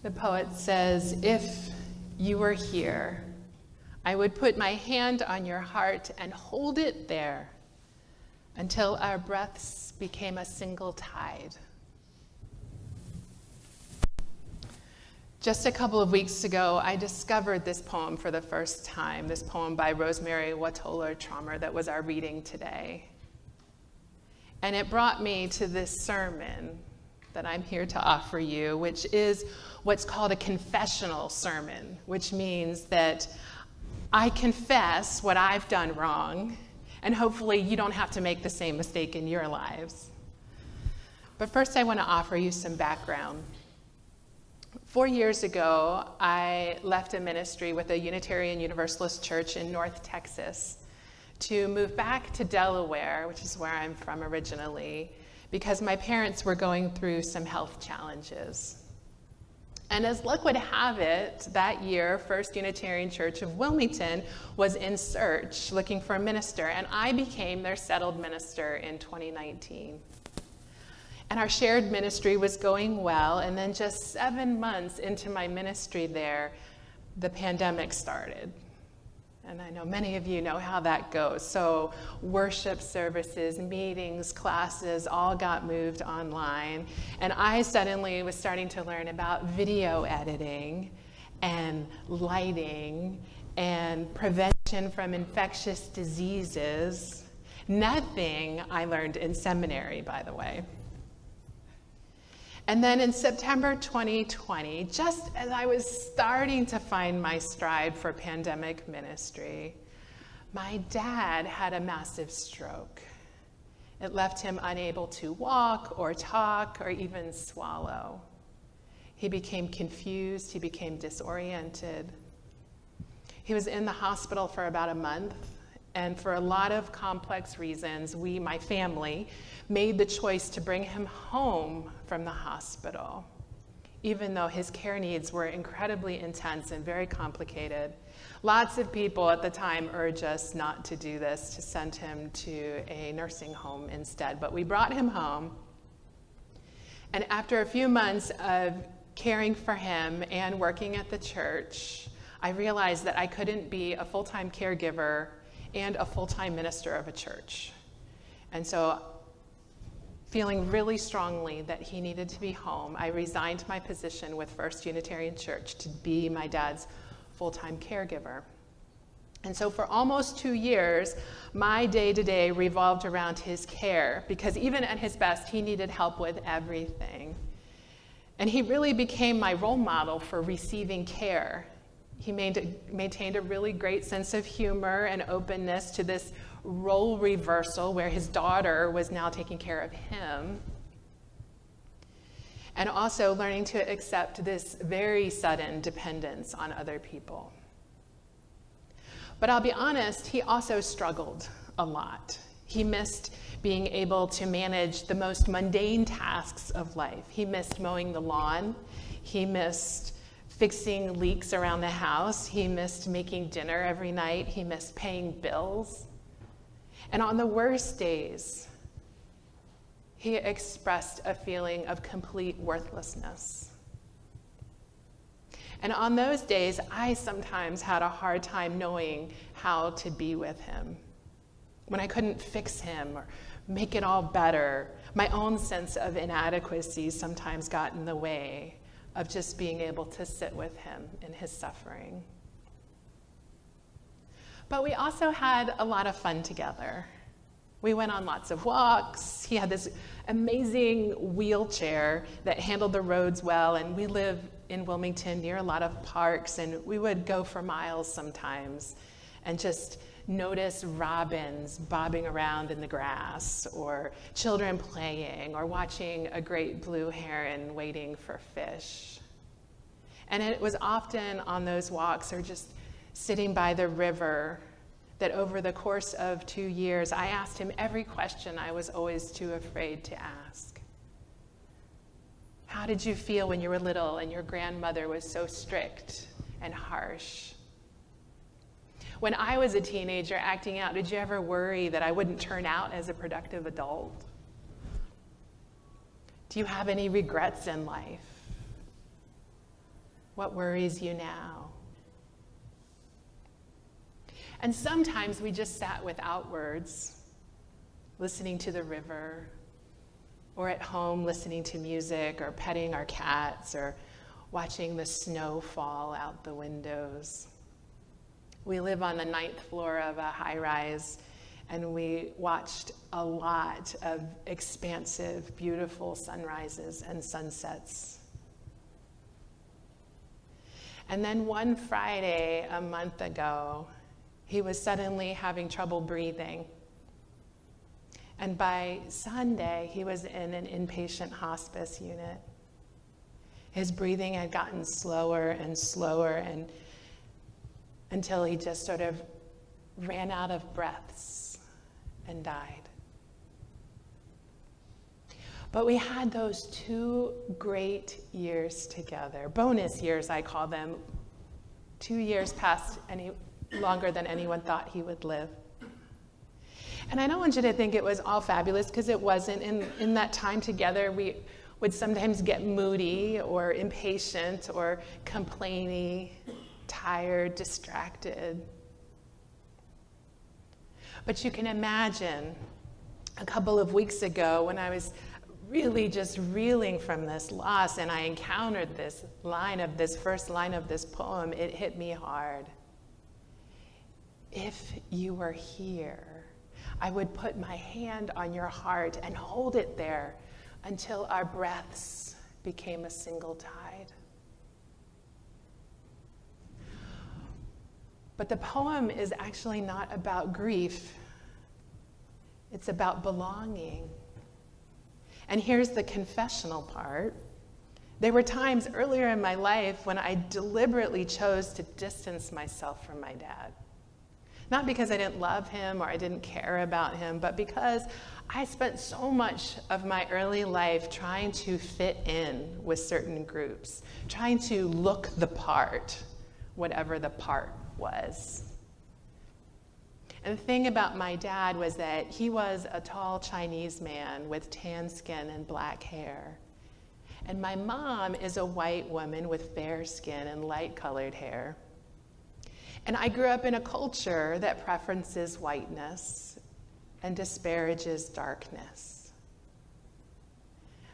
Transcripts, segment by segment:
The poet says, "If you were here, I would put my hand on your heart and hold it there until our breaths became a single tide." Just a couple of weeks ago, I discovered this poem for the first time, this poem by Rosemary Watoller-Trommer that was our reading today. And it brought me to this sermon that I'm here to offer you, which is what's called a confessional sermon, which means that I confess what I've done wrong, and hopefully you don't have to make the same mistake in your lives. But first, I want to offer you some background. 4 years ago, I left a ministry with a Unitarian Universalist church in North Texas to move back to Delaware, which is where I'm from originally, because my parents were going through some health challenges. And as luck would have it, that year, First Unitarian Church of Wilmington was in search, looking for a minister, and I became their settled minister in 2019. And our shared ministry was going well, and then just 7 months into my ministry there, the pandemic started. And I know many of you know how that goes. So worship services, meetings, classes, all got moved online. And I suddenly was starting to learn about video editing and lighting and prevention from infectious diseases. Nothing I learned in seminary, by the way. And then in September 2020, just as I was starting to find my stride for pandemic ministry, my dad had a massive stroke. It left him unable to walk or talk or even swallow. He became confused, he became disoriented. He was in the hospital for about a month, and for a lot of complex reasons, my family, made the choice to bring him home from the hospital, even though his care needs were incredibly intense and very complicated. Lots of people at the time urged us not to do this, to send him to a nursing home instead. But we brought him home, and after a few months of caring for him and working at the church, I realized that I couldn't be a full-time caregiver and a full-time minister of a church. And so, feeling really strongly that he needed to be home, I resigned my position with First Unitarian Church to be my dad's full-time caregiver. And so for almost 2 years, my day-to-day revolved around his care, because even at his best, he needed help with everything. And he really became my role model for receiving care. He maintained a really great sense of humor and openness to this role reversal where his daughter was now taking care of him. And also learning to accept this very sudden dependence on other people. But I'll be honest, he also struggled a lot. He missed being able to manage the most mundane tasks of life. He missed mowing the lawn. He missed fixing leaks around the house. He missed making dinner every night. He missed paying bills. And on the worst days, he expressed a feeling of complete worthlessness. And on those days, I sometimes had a hard time knowing how to be with him. When I couldn't fix him or make it all better, my own sense of inadequacy sometimes got in the way of just being able to sit with him in his suffering. But we also had a lot of fun together. We went on lots of walks. He had this amazing wheelchair that handled the roads well, and we live in Wilmington near a lot of parks, and we would go for miles sometimes and just notice robins bobbing around in the grass, or children playing, or watching a great blue heron waiting for fish. And it was often on those walks or just sitting by the river that over the course of 2 years, I asked him every question I was always too afraid to ask. How did you feel when you were little and your grandmother was so strict and harsh? When I was a teenager acting out, did you ever worry that I wouldn't turn out as a productive adult? Do you have any regrets in life? What worries you now? And sometimes we just sat without words, listening to the river, or at home listening to music, or petting our cats, or watching the snow fall out the windows. We live on the 9th floor of a high-rise, and we watched a lot of expansive, beautiful sunrises and sunsets. And then one Friday a month ago, he was suddenly having trouble breathing. And by Sunday, he was in an inpatient hospice unit. His breathing had gotten slower and slower until he just sort of ran out of breaths and died. But we had those 2 great years together, bonus years I call them. 2 years passed any longer than anyone thought he would live. And I don't want you to think it was all fabulous, because it wasn't. In that time together, we would sometimes get moody or impatient or complaining, tired, distracted. But you can imagine a couple of weeks ago when I was really just reeling from this loss and I encountered this first line of this poem, it hit me hard. If you were here, I would put my hand on your heart and hold it there until our breaths became a single tide. But the poem is actually not about grief. It's about belonging. And here's the confessional part. There were times earlier in my life when I deliberately chose to distance myself from my dad. Not because I didn't love him or I didn't care about him, but because I spent so much of my early life trying to fit in with certain groups, trying to look the part, whatever the part was. And the thing about my dad was that he was a tall Chinese man with tan skin and black hair. And my mom is a white woman with fair skin and light-colored hair. And I grew up in a culture that preferences whiteness and disparages darkness.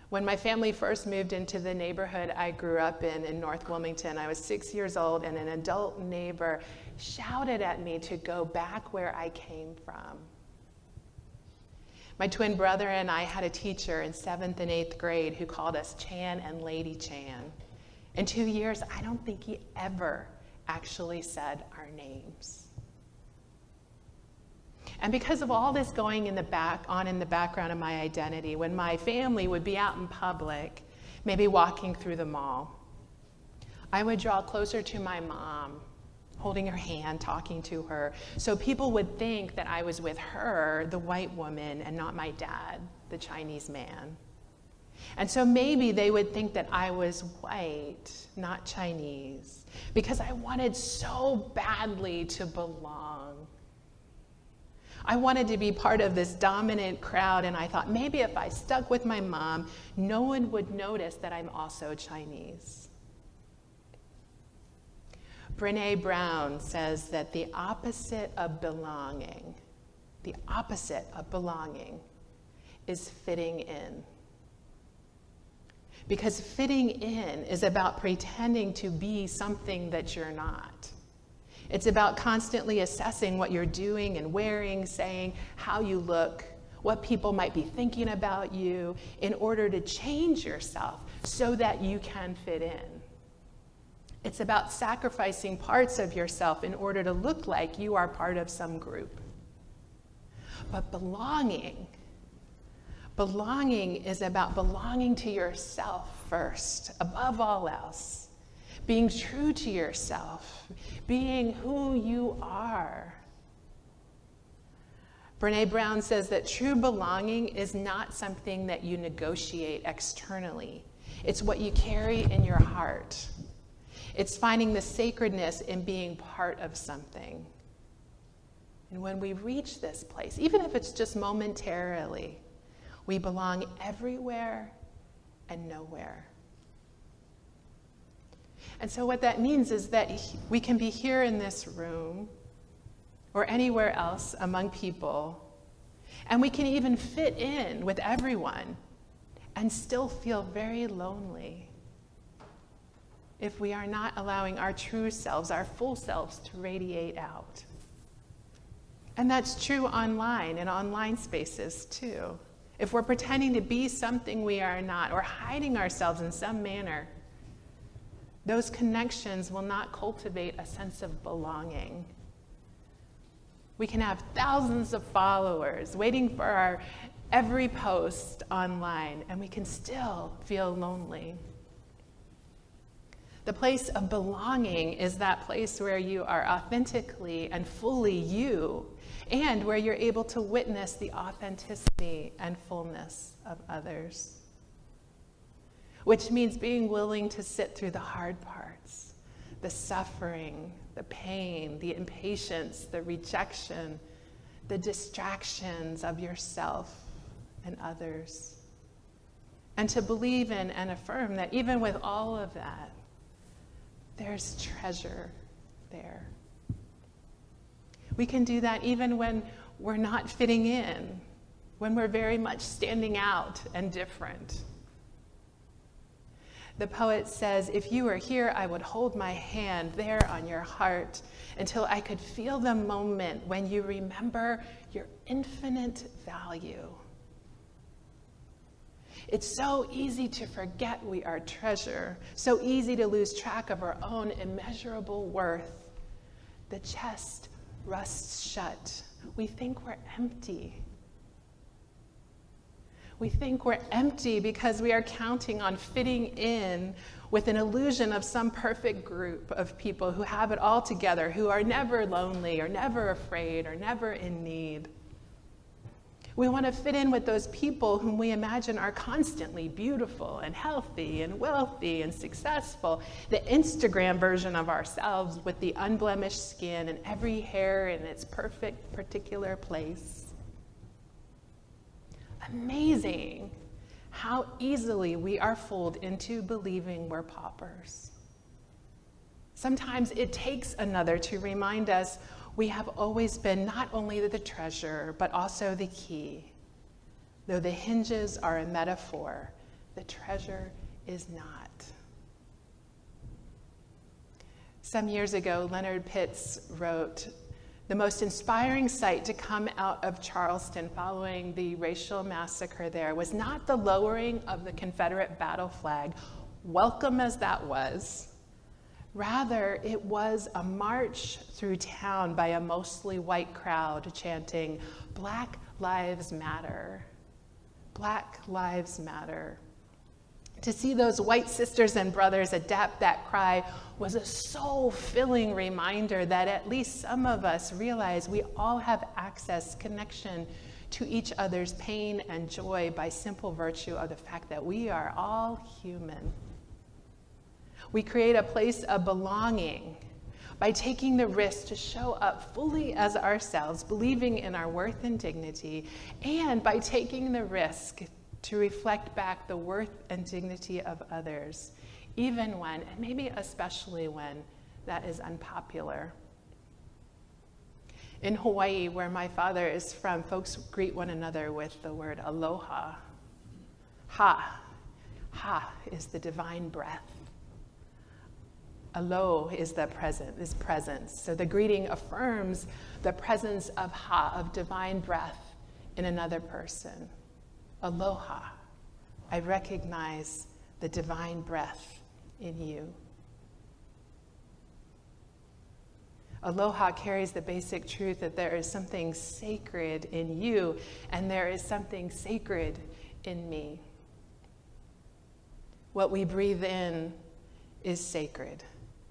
When my family first moved into the neighborhood I grew up in North Wilmington, I was 6 years old, and an adult neighbor shouted at me to go back where I came from. My twin brother and I had a teacher in 7th and 8th grade who called us Chan and Lady Chan. In 2 years, I don't think he ever actually said our names. And because of all this going in the background of my identity, when my family would be out in public, maybe walking through the mall, I would draw closer to my mom, holding her hand, talking to her, so people would think that I was with her, the white woman, and not my dad, the Chinese man. And so maybe they would think that I was white, not Chinese, because I wanted so badly to belong. I wanted to be part of this dominant crowd, and I thought maybe if I stuck with my mom, no one would notice that I'm also Chinese. Brené Brown says that the opposite of belonging is fitting in. Because fitting in is about pretending to be something that you're not. It's about constantly assessing what you're doing and wearing, saying, how you look, what people might be thinking about you in order to change yourself so that you can fit in. It's about sacrificing parts of yourself in order to look like you are part of some group. But belonging is about belonging to yourself first, above all else. Being true to yourself, being who you are. Brené Brown says that true belonging is not something that you negotiate externally. It's what you carry in your heart. It's finding the sacredness in being part of something. And when we reach this place, even if it's just momentarily, we belong everywhere and nowhere. And so what that means is that we can be here in this room or anywhere else among people, and we can even fit in with everyone and still feel very lonely if we are not allowing our true selves, our full selves, to radiate out. And that's true online, in online spaces too. If we're pretending to be something we are not, or hiding ourselves in some manner, those connections will not cultivate a sense of belonging. We can have thousands of followers waiting for our every post online, and we can still feel lonely. The place of belonging is that place where you are authentically and fully you, and where you're able to witness the authenticity and fullness of others. Which means being willing to sit through the hard parts, the suffering, the pain, the impatience, the rejection, the distractions of yourself and others. And to believe in and affirm that even with all of that, there's treasure there. We can do that even when we're not fitting in, when we're very much standing out and different. The poet says, if you were here, I would hold my hand there on your heart until I could feel the moment when you remember your infinite value. It's so easy to forget we are treasure, so easy to lose track of our own immeasurable worth. The chest rusts shut. We think we're empty. We think we're empty because we are counting on fitting in with an illusion of some perfect group of people who have it all together, who are never lonely or never afraid or never in need. We want to fit in with those people whom we imagine are constantly beautiful and healthy and wealthy and successful, the Instagram version of ourselves with the unblemished skin and every hair in its perfect particular place. Amazing how easily we are fooled into believing we're paupers. Sometimes it takes another to remind us we have always been not only the treasure, but also the key. Though the hinges are a metaphor, the treasure is not. Some years ago, Leonard Pitts wrote, the most inspiring sight to come out of Charleston following the racial massacre there was not the lowering of the Confederate battle flag, welcome as that was. Rather, it was a march through town by a mostly white crowd chanting, Black Lives Matter, Black Lives Matter. To see those white sisters and brothers adapt that cry was a soul-filling reminder that at least some of us realize we all have access, connection to each other's pain and joy by simple virtue of the fact that we are all human. We create a place of belonging by taking the risk to show up fully as ourselves, believing in our worth and dignity, and by taking the risk to reflect back the worth and dignity of others, even when, and maybe especially when, that is unpopular. In Hawaii, where my father is from, folks greet one another with the word aloha. Ha. Ha is the divine breath. Alo is presence. So the greeting affirms the presence of ha, of divine breath in another person. Aloha, I recognize the divine breath in you. Aloha carries the basic truth that there is something sacred in you and there is something sacred in me. What we breathe in is sacred.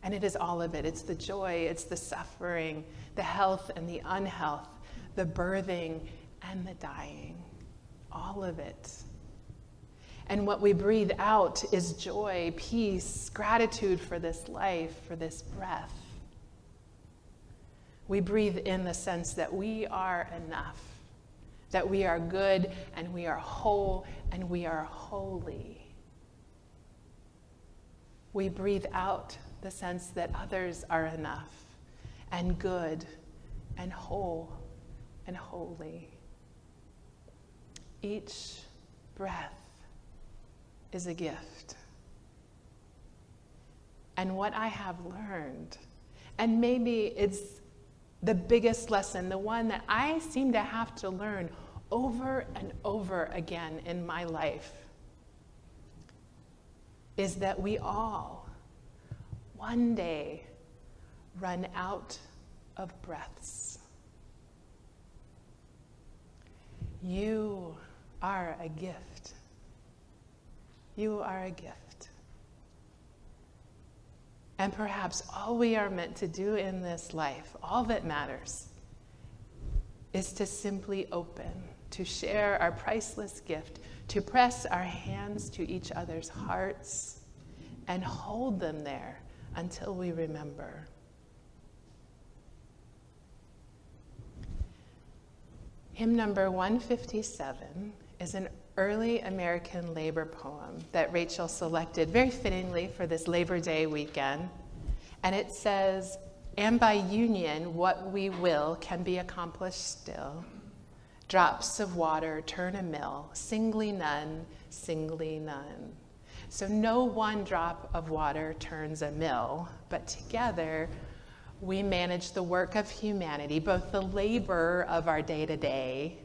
And it is all of it. It's the joy, it's the suffering, the health and the unhealth, the birthing and the dying, all of it. And what we breathe out is joy, peace, gratitude for this life, for this breath. We breathe in the sense that we are enough, that we are good and we are whole and we are holy. we breathe out the sense that others are enough and good and whole and holy. Each breath is a gift. And what I have learned, and maybe it's the biggest lesson, the one that I seem to have to learn over and over again in my life, is that we all, one day, run out of breaths. You are a gift. You are a gift. And perhaps all we are meant to do in this life, all that matters, is to simply open, to share our priceless gift, to press our hands to each other's hearts and hold them there until we remember. Hymn number 157 is an early American labor poem that Rachel selected very fittingly for this Labor Day weekend. And it says, "And by union, what we will can be accomplished still. Drops of water turn a mill, singly none, singly none." So no one drop of water turns a mill, but together we manage the work of humanity, both the labor of our day-to-day,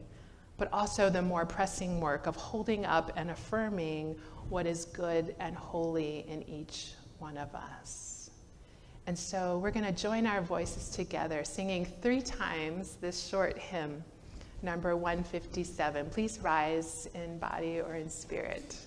but also the more pressing work of holding up and affirming what is good and holy in each one of us. And so we're going to join our voices together, singing 3 times this short hymn, number 157. Please rise in body or in spirit.